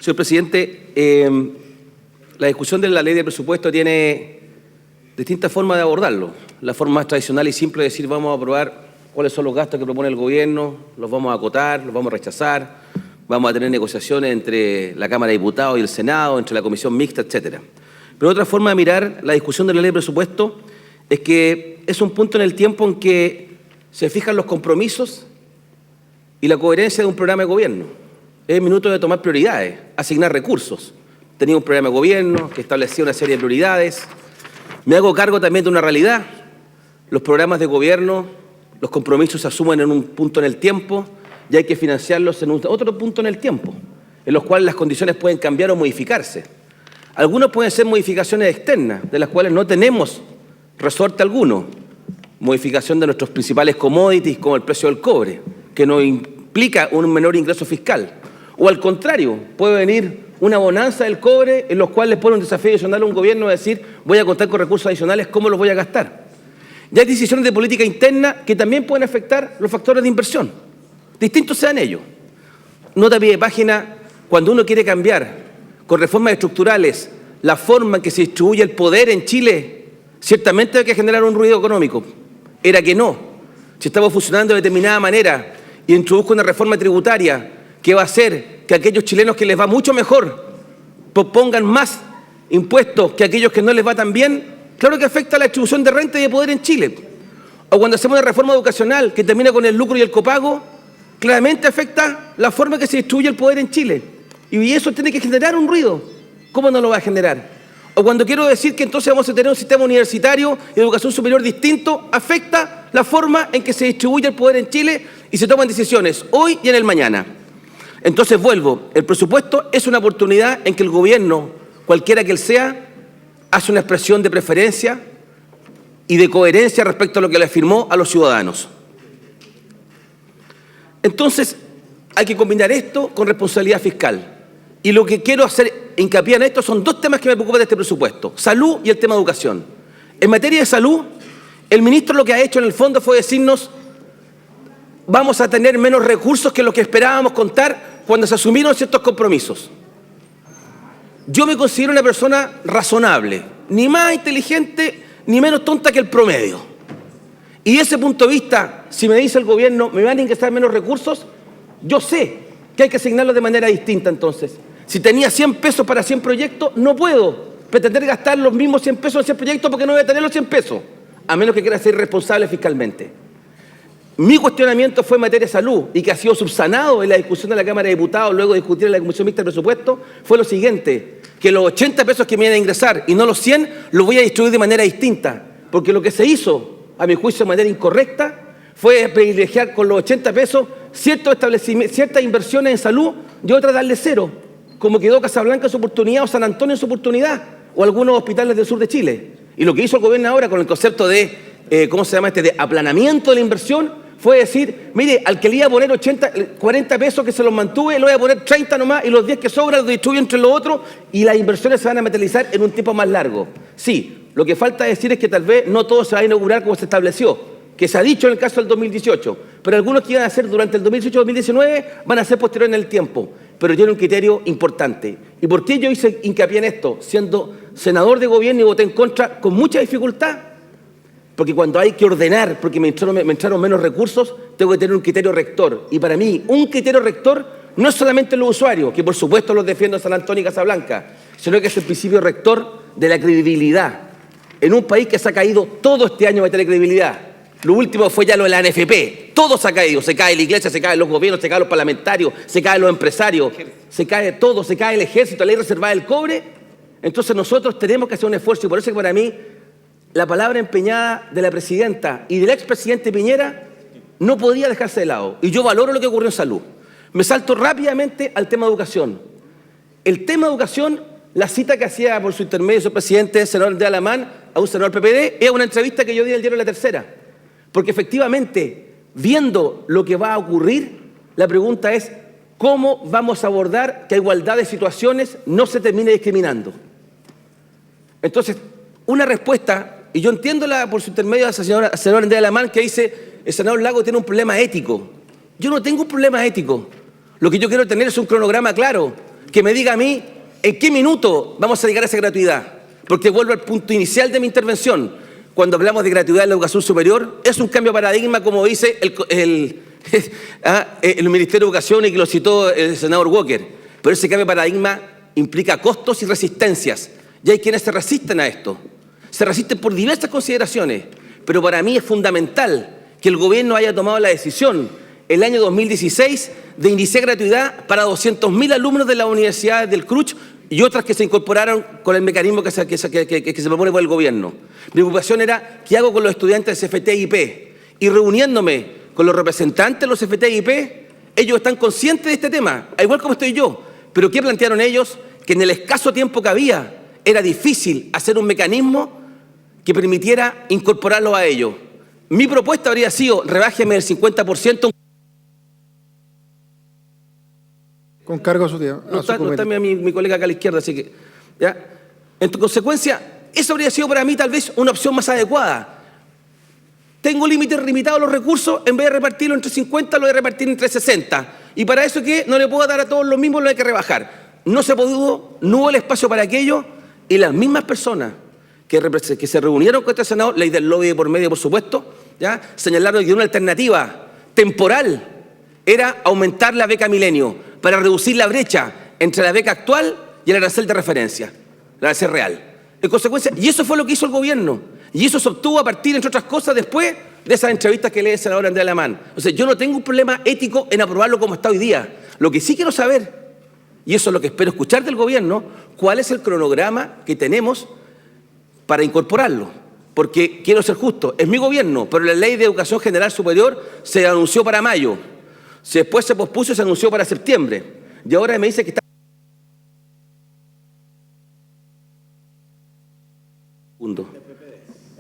Señor presidente, la discusión de la ley de presupuesto tiene distintas formas de abordarlo. La forma más tradicional y simple es decir, vamos a aprobar cuáles son los gastos que propone el gobierno, los vamos a acotar, los vamos a rechazar, vamos a tener negociaciones entre la Cámara de Diputados y el Senado, entre la Comisión Mixta, etcétera. Pero otra forma de mirar la discusión de la ley de presupuesto es que es un punto en el tiempo en que se fijan los compromisos y la coherencia de un programa de gobierno. Es el minuto de tomar prioridades, asignar recursos. Tenía un programa de gobierno que establecía una serie de prioridades. Me hago cargo también de una realidad. Los programas de gobierno, los compromisos se asumen en un punto en el tiempo y hay que financiarlos en otro punto en el tiempo, en los cuales las condiciones pueden cambiar o modificarse. Algunos pueden ser modificaciones externas, de las cuales no tenemos resorte alguno. Modificación de nuestros principales commodities, como el precio del cobre, que nos implica un menor ingreso fiscal. O al contrario, puede venir una bonanza del cobre en los cuales pone un desafío adicional a un gobierno de decir voy a contar con recursos adicionales, ¿cómo los voy a gastar? Y hay decisiones de política interna que también pueden afectar los factores de inversión. Distintos sean ellos. Nota a pie de página, cuando uno quiere cambiar con reformas estructurales la forma en que se distribuye el poder en Chile, ciertamente hay que generar un ruido económico. Era que no. Si estamos funcionando de determinada manera y introduzco una reforma tributaria que va a hacer que aquellos chilenos que les va mucho mejor pongan más impuestos que aquellos que no les va tan bien, claro que afecta a la distribución de renta y de poder en Chile. O cuando hacemos una reforma educacional que termina con el lucro y el copago, claramente afecta la forma en que se distribuye el poder en Chile. Y eso tiene que generar un ruido. ¿Cómo no lo va a generar? O cuando quiero decir que entonces vamos a tener un sistema universitario y de educación superior distinto, afecta la forma en que se distribuye el poder en Chile y se toman decisiones hoy y en el mañana. Entonces vuelvo, el presupuesto es una oportunidad en que el gobierno, cualquiera que él sea, hace una expresión de preferencia y de coherencia respecto a lo que le afirmó a los ciudadanos. Entonces hay que combinar esto con responsabilidad fiscal. Y lo que quiero hacer hincapié en esto son dos temas que me preocupan de este presupuesto, salud y el tema de educación. En materia de salud, el ministro lo que ha hecho en el fondo fue decirnos vamos a tener menos recursos que lo que esperábamos contar cuando se asumieron ciertos compromisos. Yo me considero una persona razonable, ni más inteligente ni menos tonta que el promedio. Y de ese punto de vista, si me dice el gobierno me van a ingresar menos recursos, yo sé que hay que asignarlos de manera distinta entonces. Si tenía 100 pesos para 100 proyectos, no puedo pretender gastar los mismos 100 pesos en 100 proyectos porque no voy a tener los 100 pesos, a menos que quiera ser responsable fiscalmente. Mi cuestionamiento fue en materia de salud y que ha sido subsanado en la discusión de la Cámara de Diputados, luego de discutir en la Comisión Mixta de Presupuesto, fue lo siguiente, que los 80 pesos que me iban a ingresar y no los 100, los voy a distribuir de manera distinta, porque lo que se hizo, a mi juicio de manera incorrecta, fue privilegiar con los 80 pesos ciertas inversiones en salud y otras darle cero, como quedó Casablanca en su oportunidad o San Antonio en su oportunidad, o algunos hospitales del sur de Chile. Y lo que hizo el gobierno ahora con el concepto de, de aplanamiento de la inversión, fue decir, mire, al que le iba a poner 40 pesos que se los mantuve, le voy a poner 30 nomás y los 10 que sobran los distribuyo entre los otros y las inversiones se van a materializar en un tiempo más largo. Sí, lo que falta decir es que tal vez no todo se va a inaugurar como se estableció, que se ha dicho en el caso del 2018, pero algunos que iban a hacer durante el 2018-2019 van a ser posteriores en el tiempo, pero tiene un criterio importante. ¿Y por qué yo hice hincapié en esto? Siendo senador de gobierno y voté en contra con mucha dificultad, porque cuando hay que ordenar, porque me entraron menos recursos, tengo que tener un criterio rector. Y para mí, un criterio rector no es solamente los usuarios, que por supuesto los defiendo en San Antonio y Casablanca, sino que es el principio rector de la credibilidad. En un país que se ha caído todo este año en materia de credibilidad. Lo último fue ya lo de la ANFP. Todo se ha caído. Se cae la iglesia, se caen los gobiernos, se caen los parlamentarios, se caen los empresarios, se cae todo, se cae el ejército, la ley reservada del cobre. Entonces nosotros tenemos que hacer un esfuerzo y por eso que para mí la palabra empeñada de la presidenta y del expresidente Piñera no podía dejarse de lado. Y yo valoro lo que ocurrió en salud. Me salto rápidamente al tema de educación. El tema de educación, la cita que hacía por su intermedio su presidente, el senador de Alamán, a un senador PPD, es una entrevista que yo di en el diario La Tercera. Porque efectivamente, viendo lo que va a ocurrir, la pregunta es cómo vamos a abordar que a igualdad de situaciones no se termine discriminando. Entonces, una respuesta, y yo entiendo por su intermedio a la señora Andrea Alamán que dice el senador Lago tiene un problema ético. Yo no tengo un problema ético. Lo que yo quiero tener es un cronograma claro. que me diga a mí en qué minuto vamos a llegar a esa gratuidad. Porque vuelvo al punto inicial de mi intervención. Cuando hablamos de gratuidad en la educación superior, es un cambio de paradigma, como dice el Ministerio de Educación y que lo citó el senador Walker. Pero ese cambio de paradigma implica costos y resistencias. Y hay quienes se resisten a esto. Se resisten por diversas consideraciones. Pero para mí es fundamental que el gobierno haya tomado la decisión el año 2016 de iniciar gratuidad para 200.000 alumnos de las universidades del CRUCH y otras que se incorporaron con el mecanismo que se propone por el gobierno. Mi preocupación era qué hago con los estudiantes de CFT y IP. Y reuniéndome con los representantes de los CFT y IP, ellos están conscientes de este tema, igual como estoy yo. Pero ¿qué plantearon ellos? Que en el escaso tiempo que había era difícil hacer un mecanismo que permitiera incorporarlos a ellos. Mi propuesta habría sido, rebájeme el 50%. Con cargo a su tiempo. No está mi colega acá a la izquierda, así que, ¿ya? En consecuencia, eso habría sido para mí tal vez una opción más adecuada. Tengo limitados los recursos, en vez de repartirlo entre 50, lo voy a repartir entre 60. Y para eso, ¿qué? No le puedo dar a todos los mismos, lo hay que rebajar. No se pudo, no hubo el espacio para aquello, y las mismas personas que se reunieron con este senador, ley del lobby por medio, por supuesto, ¿ya? Señalaron que una alternativa temporal era aumentar la beca Milenio para reducir la brecha entre la beca actual y el arancel de referencia, el arancel real. En consecuencia, y eso fue lo que hizo el gobierno. Y eso se obtuvo a partir, entre otras cosas, después de esas entrevistas que lee el senador Andrés Alamán. O sea, yo no tengo un problema ético en aprobarlo como está hoy día. Lo que sí quiero saber, y eso es lo que espero escuchar del gobierno, cuál es el cronograma que tenemos para incorporarlo. Porque quiero ser justo, es mi gobierno, pero la Ley de Educación General Superior se anunció para mayo. Después se pospuso y se anunció para septiembre. Y ahora me dice que está...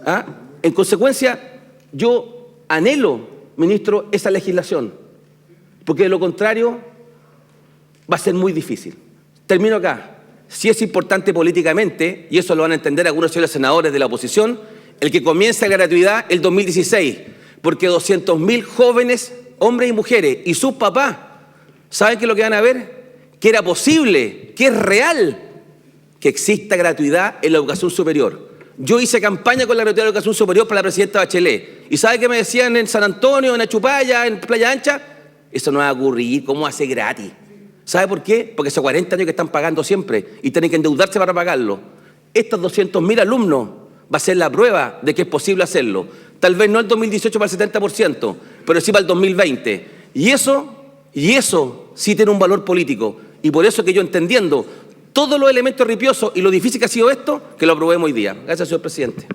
¿Ah? En consecuencia, yo anhelo, ministro, esa legislación, porque de lo contrario va a ser muy difícil. Termino acá. Sí es importante políticamente, y eso lo van a entender algunos señores senadores de la oposición, el que comience la gratuidad el 2016, porque 200.000 jóvenes, hombres y mujeres, y sus papás, ¿saben qué es lo que van a ver? Que era posible, que es real, que exista gratuidad en la educación superior. Yo hice campaña con la gratuidad de la educación superior para la presidenta Bachelet. ¿Y sabe qué me decían en San Antonio, en Achupaya, en Playa Ancha? Eso no va a ocurrir, ¿cómo hace gratis? ¿Sabe por qué? Porque hace 40 años que están pagando siempre y tienen que endeudarse para pagarlo. Estos 200.000 alumnos va a ser la prueba de que es posible hacerlo. Tal vez no el 2018 para el 70%, pero sí para el 2020. Y eso sí tiene un valor político. Y por eso que yo, entendiendo todos los elementos ripiosos y lo difícil que ha sido esto, que lo aprobemos hoy día. Gracias, señor presidente.